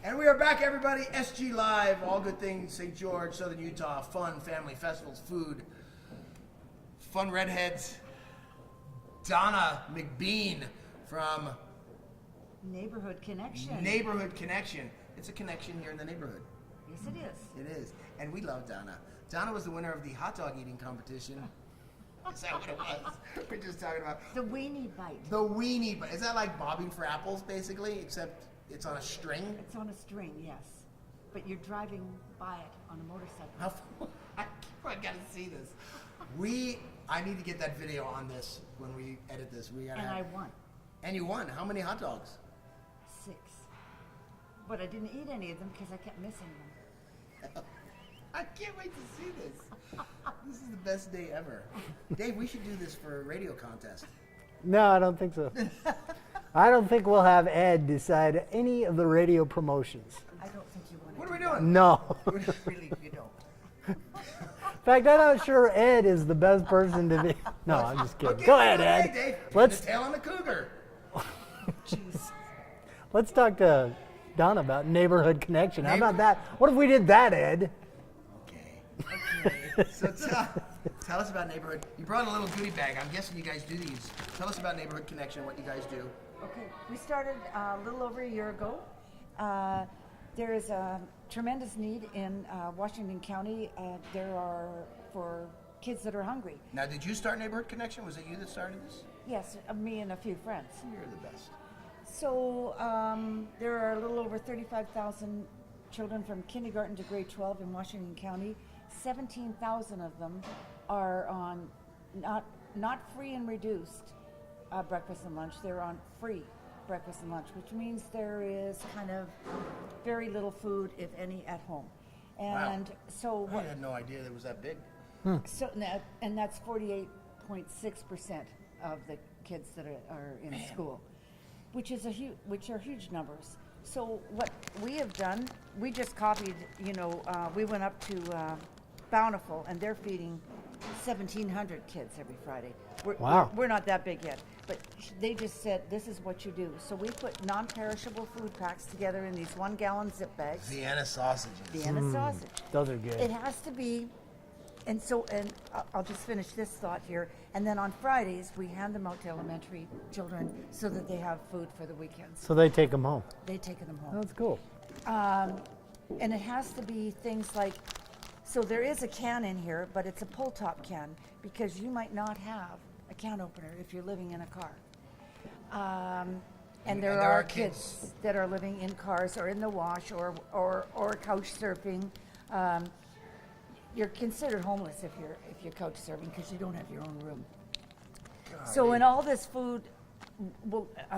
And we are back, everybody. SG Live, all good things, St. George, Southern Utah, fun, family, festivals, food, fun redheads. Donna Macbean from Neighborhood Connection. Neighborhood Connection. It's a connection here in the neighborhood. Yes, it is. It is. And we love Donna. Donna was the winner of the hot dog eating competition. Is that what it was? We're just talking about The weenie bite. the weenie bite. Is that like bobbing for apples, basically, except it's on a string? It's on a string, yes. But you're driving by it on a motorcycle. How I gotta see this. I need to get that video on this when we edit this. And I won. And you won. How many hot dogs? 6. But I didn't eat any of them because I kept missing them. I can't wait to see this. This is the best day ever. Dave, we should do this for a radio contest. No, I don't think so. I don't think we'll have Ed decide any of the radio promotions. I don't think you want to. What are we doing? No. Really, you don't. In fact, I'm not sure Ed is the best person to be. No, I'm just kidding. Okay, Go ahead, hey, Ed. Dave. Let's The tail on the cougar. Jeez. let's talk to Donna about Neighborhood Connection. How about that? What if we did that, Ed? Okay. So tell us about Neighborhood. You brought a little goodie bag. I'm guessing you guys do these. Tell us about Neighborhood Connection, what you guys do. Okay, we started a little over a year ago. There is a tremendous need in Washington County. There are for kids that are hungry. Now, did you start Neighborhood Connection? Was it you that started this? Yes, me and a few friends. You're the best. So there are a little over 35,000 children from kindergarten to grade 12 in Washington County. 17,000 of them are on not free and reduced breakfast and lunch. They're on free breakfast and lunch, which means there is kind of very little food, if any, at home. And wow. so I had no idea it was that big. So and that's 48.6% of the kids that are in school, which are huge numbers. So what we have done, we just copied. We went up to Bountiful, and they're feeding 1,700 kids every Friday. Wow. We're not that big yet, but they just said this is what you do. So we put non-perishable food packs together in these 1-gallon zip bags. Vienna sausages. Vienna sausage. Those are good. It has to be, and I'll just finish this thought here. And then on Fridays, we hand them out to elementary children so that they have food for the weekends. So they take them home. They take them home. That's cool. And it has to be things like, so there is a can in here, but it's a pull-top can because you might not have a can opener if you're living in a car. And there are kids that are living in cars or in the wash or couch surfing. You're considered homeless if you're couch surfing because you don't have your own room. So in all this food,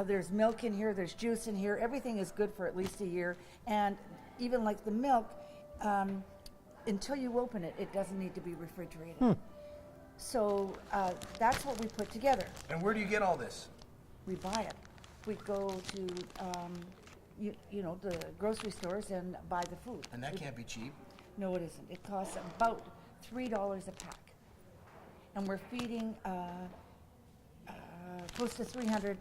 there's milk in here, there's juice in here. Everything is good for at least a year, and even like the milk, until you open it, it doesn't need to be refrigerated. So that's what we put together. And where do you get all this? We buy it. We go to the grocery stores and buy the food. And that can't be cheap. No, it isn't. It costs about $3 a pack. And we're feeding close to 300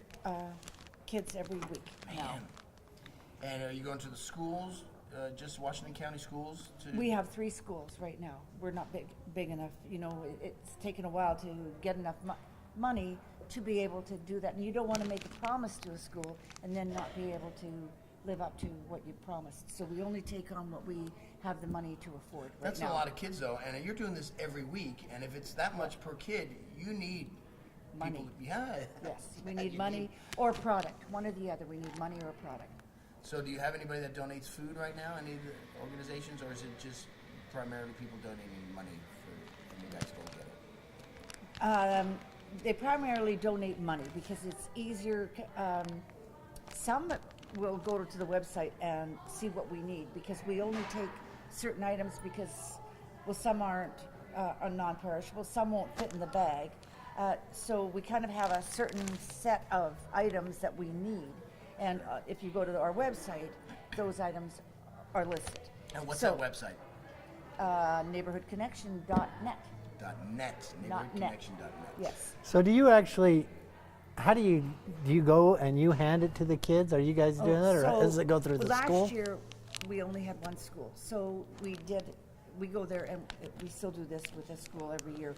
kids every week now. And are you going to the schools, just Washington County schools? We have 3 schools right now. We're not big enough. It's taken a while to get enough money to be able to do that. And you don't want to make a promise to a school and then not be able to live up to what you promised. So we only take on what we have the money to afford right That's now. a lot of kids, though, and you're doing this every week, and if it's that much per kid, you need Money. people. Yeah. Yes, we need money or product. One or the other. We need money or a product. So do you have anybody that donates food right now, any of the organizations, or is it just primarily people donating money and you guys don't get it? They primarily donate money because it's easier. Some will go to the website and see what we need because we only take certain items because, some aren't non-perishable, some won't fit in the bag. So we kind of have a certain set of items that we need. And if you go to our website, those items are listed. And what's that website? Neighborhoodconnection.net. .net. Not net. Neighborhoodconnection.net. Yes. So do you actually, do you go and you hand it to the kids? Are you guys doing that, or does it go through the school? Last year, we only had one school. So we go there, and we still do this with the school every year.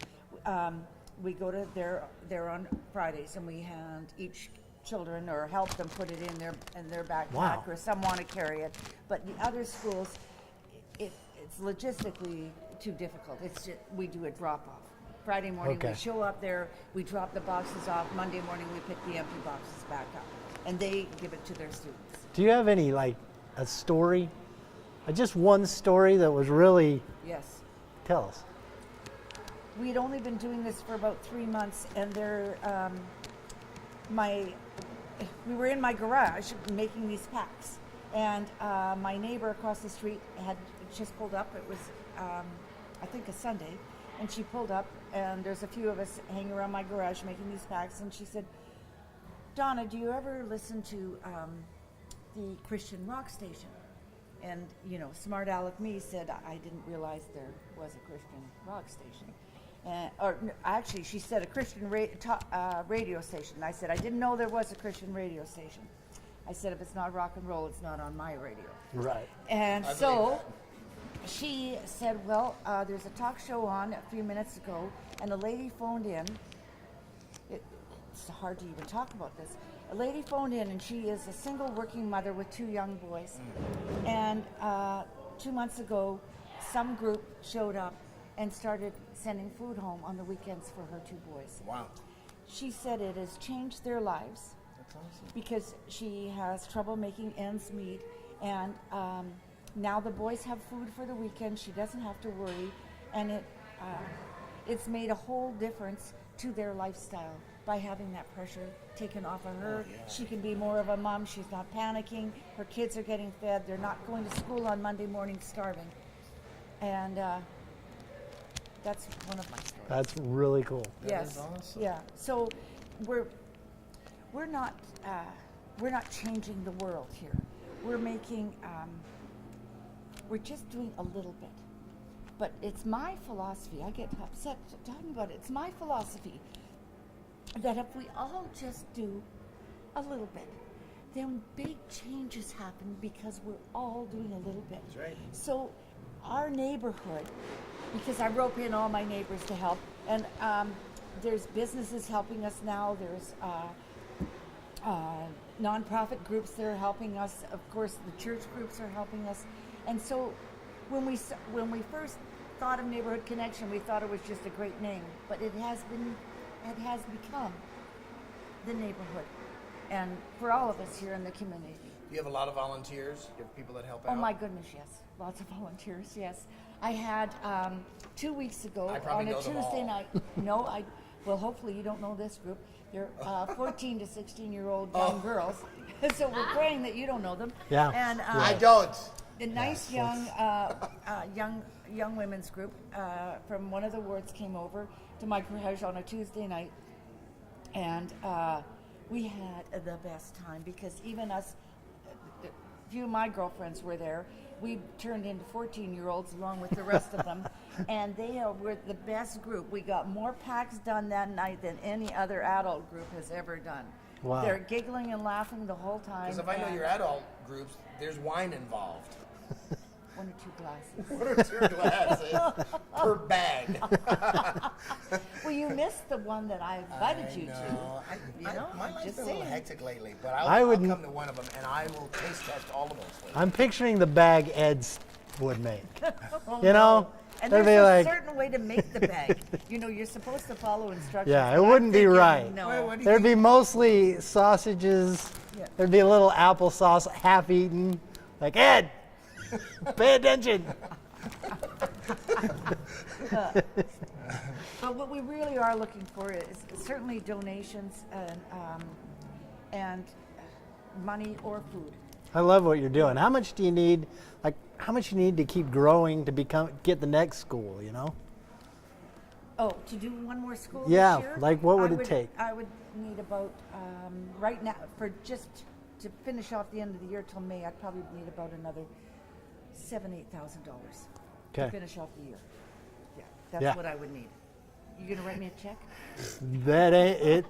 We go to there on Fridays, and we hand each children or help them put it in their backpack, Wow. or some want to carry it. But the other schools, it's logistically too difficult. It's just, we do a drop off. Friday morning Okay. we show up there, we drop the boxes off. Monday morning we pick the empty boxes back up, and they give it to their students. Do you have any, like, a story? Just one story that was really, Yes. tell us. We'd only been doing this for about 3 months, and we were in my garage making these packs, and my neighbor across the street had just pulled up. It was, I think, a Sunday, and she pulled up, and there's a few of us hanging around my garage making these packs, and she said, "Donna, do you ever listen to the Christian rock station?" And, smart aleck me said, I didn't realize there was a Christian rock station. Actually, she said a Christian radio station. I said, I didn't know there was a Christian radio station. I said, if it's not rock and roll, it's not on my radio. Right. And so she said, well, there's a talk show on a few minutes ago, and a lady phoned in. It's hard to even talk about this. A lady phoned in, and she is a single working mother with 2 young boys. And 2 months ago, some group showed up and started sending food home on the weekends for her 2 boys. Wow. She said it has changed their lives. That's awesome. Because she has trouble making ends meet, and now the boys have food for the weekend. She doesn't have to worry, and it's made a whole difference to their lifestyle by having that pressure taken off of her. Oh, yeah. She can be more of a mom. She's not panicking. Her kids are getting fed. They're not going to school on Monday morning starving, and that's one of my stories. That's really cool. That is awesome. Yeah. So we're not changing the world here. We're making we're just doing a little bit. But it's my philosophy. I get upset talking about it. It's my philosophy that if we all just do a little bit, then big changes happen because we're all doing a little bit. That's right. So our neighborhood, because I rope in all my neighbors to help, and there's businesses helping us now. There's nonprofit groups that are helping us. Of course, the church groups are helping us. And so when we first thought of Neighborhood Connection, we thought it was just a great name, but it has become the neighborhood, and for all of us here in the community. Do you have a lot of volunteers? Do you have people that help out? Oh my goodness, yes. Lots of volunteers, yes. I had 2 weeks ago I probably on a know them Tuesday all. night. Well, hopefully you don't know this group. They're 14 to 16-year-old young girls. So we're praying that you don't know them. Yeah. And I don't. a nice young women's group from one of the wards came over to my garage on a Tuesday night, and we had the best time, because even us, a few of my girlfriends were there. We turned into 14-year-olds along with the rest of them, and they were the best group. We got more packs done that night than any other adult group has ever done. Wow. They're giggling and laughing the whole time. Because if I know and your adult groups, there's wine involved. 1 or 2 glasses. 1 or 2 glasses per bag. Well, you missed the one that I invited you to. My life's just been a little saying. hectic lately, but I I'll would- come to one of them, and I will taste test all of those flavors. I'm picturing the bag Ed's would make. Oh, You know, no. And they'd there's be a like- certain way to make the bag. You're supposed to follow instructions. Yeah, it but I'm wouldn't be thinking, right. No. Wait, what do you There'd think? be mostly sausages. Yeah. There'd be a little applesauce half eaten. Like, Ed, pay attention. But what we really are looking for is certainly donations and money or food. I love what you're doing. How much do you need? Like, how much you need to keep growing to get the next school? You know? Oh, to do one more school Yeah, this year? like what would it take? I would need about, right now, for just to finish off the end of the year till May, I'd probably need about another $7,000-8,000 to Okay. finish off the year. Yeah, that's Yeah. what I would need. You gonna write me a check? That ain't it.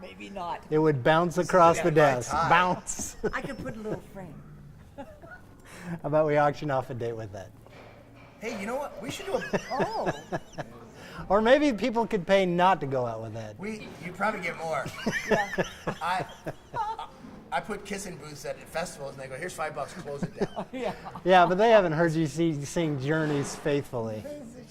Maybe not. It would bounce across the Yeah, my desk. tie. Bounce. I could put a little frame. How about we auction off a date with that? Hey, you know what? We should do a. Oh, Or maybe people could pay not to go out with Ed. You probably get more. yeah. I put kissing booths at festivals, and they go, "Here's $5, close it down." Yeah. Yeah, but they haven't heard you sing Journeys faithfully.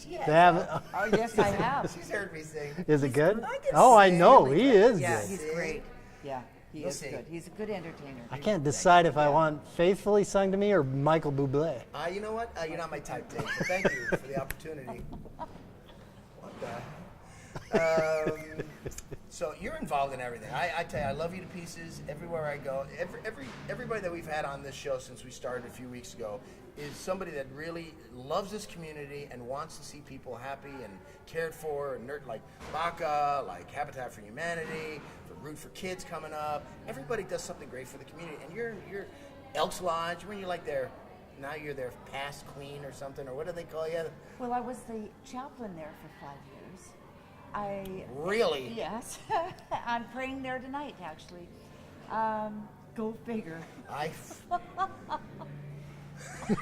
Yes. They haven't. Oh, yes, I have. She's heard me sing. Is it good? I can Oh, I sing know. really He good. is Yeah, good. he's great. Yeah, he You'll is see. good. He's a good entertainer. I can't decide if I want faithfully sung to me or Michael Bublé. You know what? You're not my type, Dave. But thank you for the opportunity. What the? So you're involved in everything. I tell you, I love you to pieces. Everywhere I go, everybody that we've had on this show since we started a few weeks ago is somebody that really loves this community and wants to see people happy and cared for, and like Baca, like Habitat for Humanity, for Root for Kids coming up. Everybody does something great for the community, and you're Elks Lodge. When you're like now you're their past queen or something, or what do they call you? Well, I was the chaplain there for 5 years. Really? Yes. I'm praying there tonight, actually. Go figure. You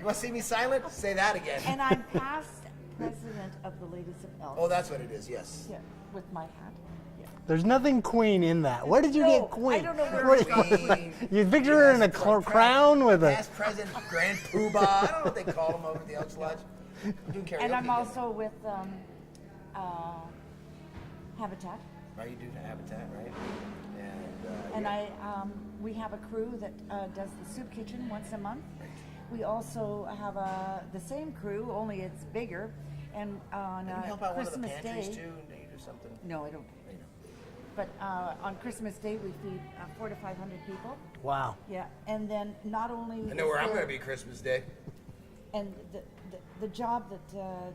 want to see me silent? Say that again. And I'm past president of the Ladies of Elk. Oh, that's what it is. Yes. Yeah, with my hat. Yeah. There's nothing queen in that. Where did you No, get queen? I don't know where What it got is- You picture her in a crown with a. Past president, Grand Poobah. I don't know what they call him over at the Elks Lodge. I'm doing karaoke And I'm again. also with Habitat. Right, you do the Habitat, right? And yeah. we have a crew that does the soup kitchen once a month. We also have the same crew, only it's bigger. And on Can you help out Christmas one of the pantries Day, too? Do you do something? no, I don't. You know. But on Christmas Day, we feed 400 to 500 people. Wow. Yeah, and then not only I know where is I'm there- going to be Christmas Day. And the job that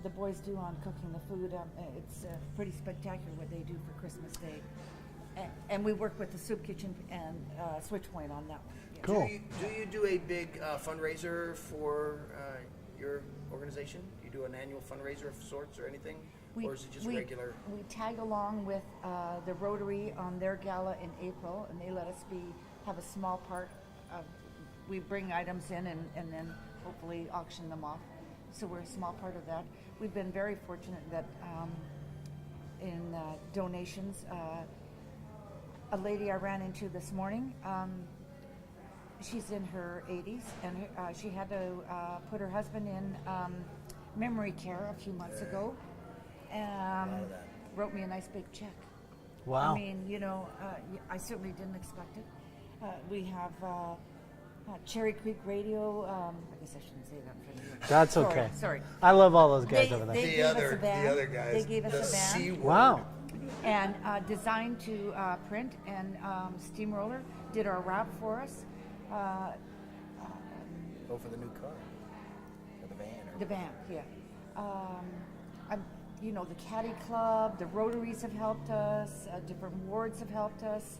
the boys do on cooking the food, it's pretty spectacular what they do for Christmas Day. And we work with the soup kitchen and Switchpoint on that one. Yeah. Cool. Do you do a big fundraiser for your organization? Do you do an annual fundraiser of sorts or anything? Or is it just regular? We tag along with the Rotary on their gala in April, and they let us have a small part of. We bring items in and then hopefully auction them off. So we're a small part of that. We've been very fortunate that in donations, a lady I ran into this morning, she's in her 80s, and she had to put her husband in memory care a few months ago, and wrote me a nice big check. Wow. I mean, I certainly didn't expect it. We have Cherry Creek Radio. I guess I shouldn't say that in front of you. That's Sorry, okay. Sorry. I love all those guys over there. They gave us a van. The other guys. They gave us the a van. C word. Wow. And designed to print, and Steamroller did our wrap for us. Go for the new car. Or the van. Or The van, yeah. The Caddy Club, the Rotaries have helped us, different wards have helped us.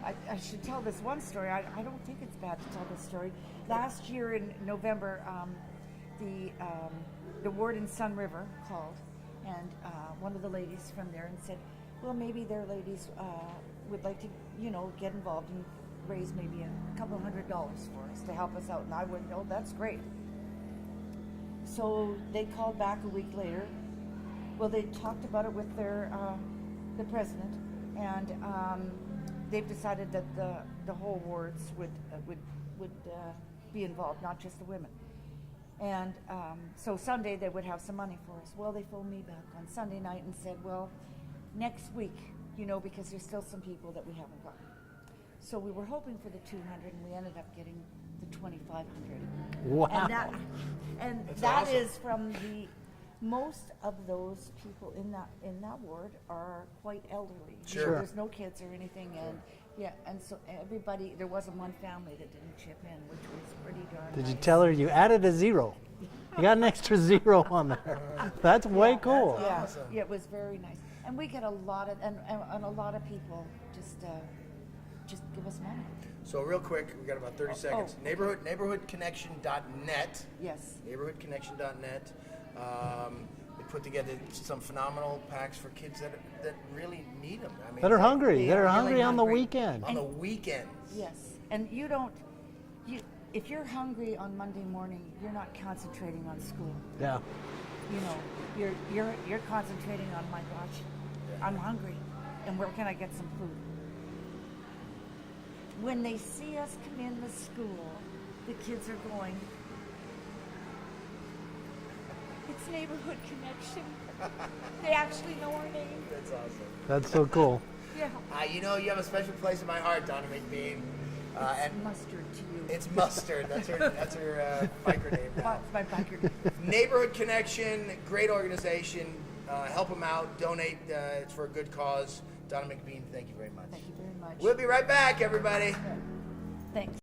I should tell this one story. I don't think it's bad to tell this story. Last year in November, the ward in Sun River called, and one of the ladies from there and said, well, maybe their ladies would like to, get involved and raise maybe a couple $100 for us to help us out. And I went, oh, that's great. So they called back a week later. Well, they talked about it with the president, and they've decided that the whole wards would be involved, not just the women. And so Sunday they would have some money for us. Well, they phoned me back on Sunday night and said, well, next week, because there's still some people that we haven't gotten. So we were hoping for the 200, and we ended up getting the 2,500. Wow. And That's that awesome. is from most of those people in that ward are quite elderly. Sure. There's no kids or anything, and so everybody. There wasn't one family that didn't chip in, which was pretty darn. Did you nice. tell her you added a zero? You got an extra zero on there. That's way cool. Yeah, Awesome. yeah, it was very nice, and we get a lot of and a lot of people just give us money. So real quick, we got about 30 seconds. Neighborhoodconnection.net. Yes. Neighborhoodconnection.net. They put together some phenomenal packs for kids that really need them. I mean, That are hungry. They That are are really hungry on the hungry. weekend. on the weekends. Yes, and you don't. If you're hungry on Monday morning, you're not concentrating on school. Yeah. You know, you're concentrating on, my gosh, I'm hungry, and where can I get some food? When they see us come in the school, the kids are going, it's Neighborhood Connection. They actually know our name. That's awesome. That's so cool. Yeah. You know, you have a special place in my heart, Donna McBean. It's And mustard to you. it's Mustard. That's her biker name now. That's my biker name. Neighborhood Connection, great organization. Help them out. Donate. It's for a good cause. Donna McBean, thank you very much. Thank you very much. We'll be right back, everybody. Thanks.